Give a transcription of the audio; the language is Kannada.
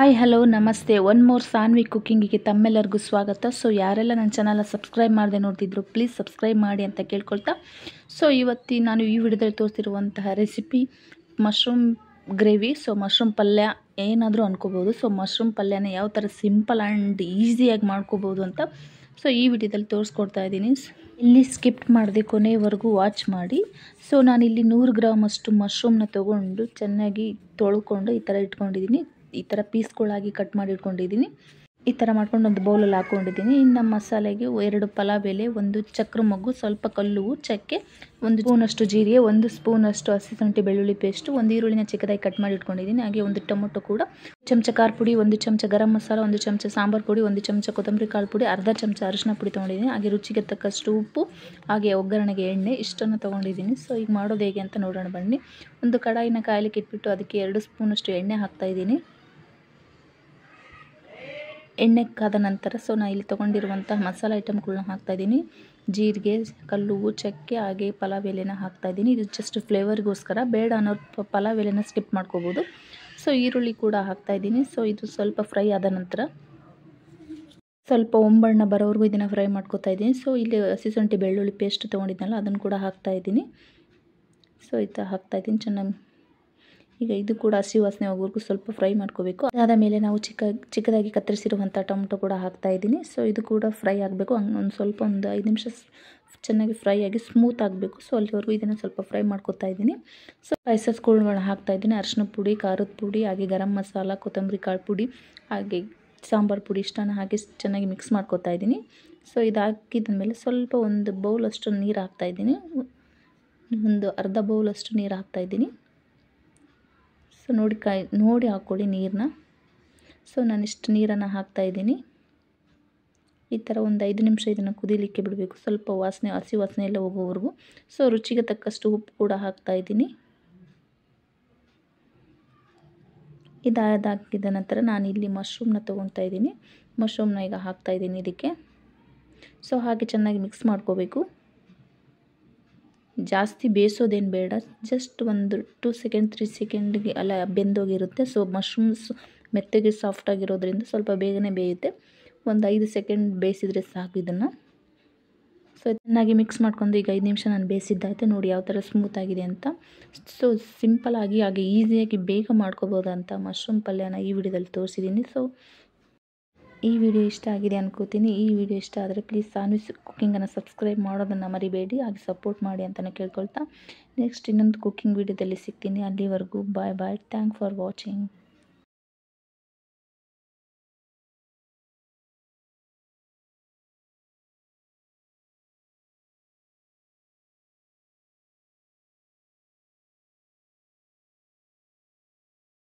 ಹಾಯ್ ಹಲೋ ನಮಸ್ತೆ ಒನ್ ಮೋರ್ ಸಾನ್ವಿ ಕುಕ್ಕಿಂಗಿಗೆ ತಮ್ಮೆಲ್ಲರಿಗೂ ಸ್ವಾಗತ. ಸೊ ಯಾರೆಲ್ಲ ನನ್ನ ಚಾನಲ್ನ ಸಬ್ಸ್ಕ್ರೈಬ್ ಮಾಡದೆ ನೋಡ್ತಿದ್ರು ಪ್ಲೀಸ್ ಸಬ್ಸ್ಕ್ರೈಬ್ ಮಾಡಿ ಅಂತ ಕೇಳ್ಕೊಳ್ತಾ, ಸೊ ನಾನು ಈ ವಿಡಿಯೋದಲ್ಲಿ ತೋರಿಸಿರುವಂತಹ recipe mushroom gravy. So mushroom ಪಲ್ಯ ಏನಾದರೂ ಅನ್ಕೋಬೋದು. ಸೊ ಮಶ್ರೂಮ್ ಪಲ್ಯನ ಯಾವ ಥರ ಸಿಂಪಲ್ ಆ್ಯಂಡ್ ಈಸಿಯಾಗಿ ಮಾಡ್ಕೋಬೋದು ಅಂತ ಸೊ ಈ ವಿಡಿಯೋದಲ್ಲಿ ತೋರಿಸ್ಕೊಡ್ತಾ ಇದ್ದೀನಿ. ಇಲ್ಲಿ ಸ್ಕಿಪ್ ಮಾಡದೆ ಕೊನೆಯವರೆಗೂ ವಾಚ್ ಮಾಡಿ. ಸೊ ನಾನಿಲ್ಲಿ 100 ಗ್ರಾಮ್ ಅಷ್ಟು ಮಶ್ರೂಮ್ನ ತೊಗೊಂಡು ಚೆನ್ನಾಗಿ ತೊಳ್ಕೊಂಡು ಈ ಥರ ಇಟ್ಕೊಂಡಿದ್ದೀನಿ. ಈ ಥರ ಪೀಸ್ಗಳಾಗಿ ಕಟ್ ಮಾಡಿ ಇಟ್ಕೊಂಡಿದ್ದೀನಿ. ಈ ಥರ ಮಾಡ್ಕೊಂಡು ಒಂದು ಬೌಲಲ್ಲಿ ಹಾಕ್ಕೊಂಡಿದ್ದೀನಿ. ಇನ್ನು ಮಸಾಲೆಗೆ 2 ಪಲಾವ್ ಎಲೆ, 1 ಚಕ್ರ ಮೊಗ್ಗು, ಸ್ವಲ್ಪ ಕಲ್ಲು ಚಕ್ಕೆ, 1 ಸ್ಪೂನಷ್ಟು ಜೀರಿಗೆ, 1 ಸ್ಪೂನಷ್ಟು ಹಸಿಶುಂಠಿ ಬೆಳ್ಳುಳ್ಳಿ ಪೇಸ್ಟು, 1 ಈರುಳ್ಳಿನ ಚಿಕ್ಕದಾಗಿ ಕಟ್ ಮಾಡಿ ಇಟ್ಕೊಂಡಿದ್ದೀನಿ. ಹಾಗೆ 1 ಟೊಮೊಟೊ ಕೂಡ, 1 ಚಮಚ ಖಾರ ಪುಡಿ, 1 ಚಮಚ ಗರಂ ಮಸಾಲ, 1 ಚಮಚ ಸಾಂಬಾರು ಪುಡಿ, 1 ಚಮಚ ಕೊತ್ತಂಬರಿ ಕಾಳು ಪುಡಿ, ಅರ್ಧ ಚಮಚ ಅರಿಶಿನ ಪುಡಿ ತೊಗೊಂಡಿದ್ದೀನಿ. ಹಾಗೆ ರುಚಿಗೆ ತಕ್ಕಷ್ಟು ಉಪ್ಪು, ಹಾಗೆ ಒಗ್ಗರಣೆಗೆ ಎಣ್ಣೆ ಇಷ್ಟನ್ನು ತೊಗೊಂಡಿದ್ದೀನಿ. ಸೊ ಈಗ ಮಾಡೋದು ಹೇಗೆ ಅಂತ ನೋಡೋಣ ಬನ್ನಿ. ಒಂದು ಕಡಾಯಿನ ಕಾಯಲಿಕ್ಕೆ ಇಟ್ಬಿಟ್ಟು ಅದಕ್ಕೆ 2 ಸ್ಪೂನಷ್ಟು ಎಣ್ಣೆ ಹಾಕ್ತಾಯಿದ್ದೀನಿ. ಎಣ್ಣೆ ಕಾದ ನಂತರ ನಾನು ಇಲ್ಲಿ ತೊಗೊಂಡಿರುವಂತಹ ಮಸಾಲೆ ಐಟಮ್ಗಳನ್ನ ಹಾಕ್ತಾಯಿದ್ದೀನಿ. ಜೀರಿಗೆ, ಕಲ್ಲುವು, ಚಕ್ಕೆ, ಹಾಗೆ ಪಲಾವ್ ಎಲೆನ ಹಾಕ್ತಾಯಿದ್ದೀನಿ. ಇದು ಜಸ್ಟ್ ಫ್ಲೇವರ್ಗೋಸ್ಕರ, ಬೇಡ ಅನ್ನೋರು ಪಲಾವ್ ಎಲೆನ ಸ್ಕಿಪ್ ಮಾಡ್ಕೋಬೋದು. ಸೊ ಈರುಳ್ಳಿ ಕೂಡ ಹಾಕ್ತಾಯಿದ್ದೀನಿ. ಸೊ ಇದು ಸ್ವಲ್ಪ ಫ್ರೈ ಆದ ನಂತರ ಸ್ವಲ್ಪ ಒಂಬಣ್ಣ ಬರೋವರೆಗೂ ಇದನ್ನು ಫ್ರೈ ಮಾಡ್ಕೊತಾ ಇದ್ದೀನಿ. ಸೊ ಇಲ್ಲಿ ಹಸಿಶುಂಠಿ ಬೆಳ್ಳುಳ್ಳಿ ಪೇಸ್ಟ್ ತೊಗೊಂಡಿದ್ನಲ್ಲ ಅದನ್ನು ಕೂಡ ಹಾಕ್ತಾಯಿದ್ದೀನಿ. ಸೊ ಈ ಥರ ಹಾಕ್ತಾಯಿದ್ದೀನಿ ಚೆನ್ನಾಗಿ. ಈಗ ಇದು ಕೂಡ ಹಸಿ ವಾಸನೆ ಹೋಗೋವರೆಗೂ ಸ್ವಲ್ಪ ಫ್ರೈ ಮಾಡ್ಕೋಬೇಕು. ಅದಾದ ಮೇಲೆ ನಾವು ಚಿಕ್ಕದಾಗಿ ಕತ್ತರಿಸಿರುವಂಥ ಟೊಮೊಟೊ ಕೂಡ ಹಾಕ್ತಾಯಿದ್ದೀನಿ. ಸೊ ಇದು ಕೂಡ ಫ್ರೈ ಆಗಬೇಕು. ಒಂದು 5 ನಿಮಿಷ ಚೆನ್ನಾಗಿ ಫ್ರೈ ಆಗಿ ಸ್ಮೂತ್ ಆಗಬೇಕು. ಸೊ ಅಲ್ಲಿವರೆಗೂ ಇದನ್ನು ಸ್ವಲ್ಪ ಫ್ರೈ ಮಾಡ್ಕೊತಾ ಇದ್ದೀನಿ. ಸೊ ಸ್ಪೈಸಸ್ಗಳನ್ನ ಹಾಕ್ತಾಯಿದ್ದೀನಿ. ಅರಿಶಿನ ಪುಡಿ, ಖಾರದ ಪುಡಿ, ಹಾಗೆ ಗರಂ ಮಸಾಲ, ಕೊತ್ತಂಬರಿ ಕಾಳು ಪುಡಿ, ಹಾಗೆ ಸಾಂಬಾರು ಪುಡಿ ಇಷ್ಟನ್ನು ಹಾಕಿ ಚೆನ್ನಾಗಿ ಮಿಕ್ಸ್ ಮಾಡ್ಕೊತಾ ಇದ್ದೀನಿ. ಸೊ ಇದು ಹಾಕಿದ ಮೇಲೆ ಸ್ವಲ್ಪ ಒಂದು ಬೌಲಷ್ಟು ನೀರು ಹಾಕ್ತಾಯಿದ್ದೀನಿ. ಒಂದು ಅರ್ಧ ಬೌಲಷ್ಟು ನೀರು ಹಾಕ್ತಾಯಿದ್ದೀನಿ. ಸೊ ನೋಡಿ ಹಾಕ್ಕೊಳ್ಳಿ ನೀರನ್ನ. ಸೊ ನಾನಿಷ್ಟು ನೀರನ್ನು ಹಾಕ್ತಾಯಿದ್ದೀನಿ. ಈ ಥರ ಒಂದು 5 ನಿಮಿಷ ಇದನ್ನು ಕುದೀಲಿಕ್ಕೆ ಬಿಡಬೇಕು, ಸ್ವಲ್ಪ ಹಸಿ ವಾಸನೆ ಎಲ್ಲ ಹೋಗೋವರೆಗೂ. ಸೊ ರುಚಿಗೆ ತಕ್ಕಷ್ಟು ಉಪ್ಪು ಕೂಡ ಹಾಕ್ತಾಯಿದ್ದೀನಿ. ಹಾಕಿದ ನಂತರ ನಾನಿಲ್ಲಿ ಮಶ್ರೂಮ್ನ ತೊಗೊತಾ ಇದ್ದೀನಿ. ಮಶ್ರೂಮ್ನ ಈಗ ಹಾಕ್ತಾಯಿದ್ದೀನಿ ಇದಕ್ಕೆ. ಸೊ ಹಾಗೆ ಚೆನ್ನಾಗಿ ಮಿಕ್ಸ್ ಮಾಡ್ಕೋಬೇಕು. ಜಾಸ್ತಿ ಬೇಯಿಸೋದೇನು ಬೇಡ, ಜಸ್ಟ್ ಒಂದು 2 ಸೆಕೆಂಡ್ 3 ಸೆಕೆಂಡ್ಗೆ ಅಲ್ಲ ಬೆಂದೋಗಿರುತ್ತೆ. ಸೊ ಮಶ್ರೂಮ್ಸ್ ಮೆತ್ತಗೆ ಸಾಫ್ಟಾಗಿರೋದ್ರಿಂದ ಸ್ವಲ್ಪ ಬೇಗನೆ ಬೇಯುತ್ತೆ. ಒಂದು 5 ಸೆಕೆಂಡ್ ಬೇಯಿಸಿದರೆ ಸಾಕು ಇದನ್ನು. ಸೊ ಚೆನ್ನಾಗಿ ಮಿಕ್ಸ್ ಮಾಡ್ಕೊಂಡು ಈಗ 5 ನಿಮಿಷ ನಾನು ಬೇಯಿಸಿದ್ದಾಯಿತು. ನೋಡಿ ಯಾವ ಥರ ಸ್ಮೂತ್ ಆಗಿದೆ ಅಂತ. ಸೊ ಸಿಂಪಲಾಗಿ ಹಾಗೆ ಈಸಿಯಾಗಿ ಬೇಗ ಮಾಡ್ಕೋಬೋದಂತ ಮಶ್ರೂಮ್ ಪಲ್ಯನ ಈ ವಿಡಿಯೋದಲ್ಲಿ ತೋರಿಸಿದ್ದೀನಿ. ಸೊ ಈ ವಿಡಿಯೋ ಇಷ್ಟ ಆಗಿದೆ ಅನ್ಕೋತೀನಿ. ಈ ವಿಡಿಯೋ ಇಷ್ಟ ಆದರೆ ಪ್ಲೀಸ್ ಸಾನ್ವಿ ಕುಕ್ಕಿಂಗನ್ನು ಸಬ್ಸ್ಕ್ರೈಬ್ ಮಾಡೋದನ್ನು ಮರಿಬೇಡಿ, ಹಾಗೆ ಸಪೋರ್ಟ್ ಮಾಡಿ ಅಂತಲೇ ಕೇಳ್ಕೊಳ್ತಾ ನೆಕ್ಸ್ಟ್ ಇನ್ನೊಂದು ಕುಕ್ಕಿಂಗ್ ವಿಡಿಯೋದಲ್ಲಿ ಸಿಗ್ತೀನಿ. ಅಲ್ಲಿವರೆಗೂ bye bye. Thank for watching.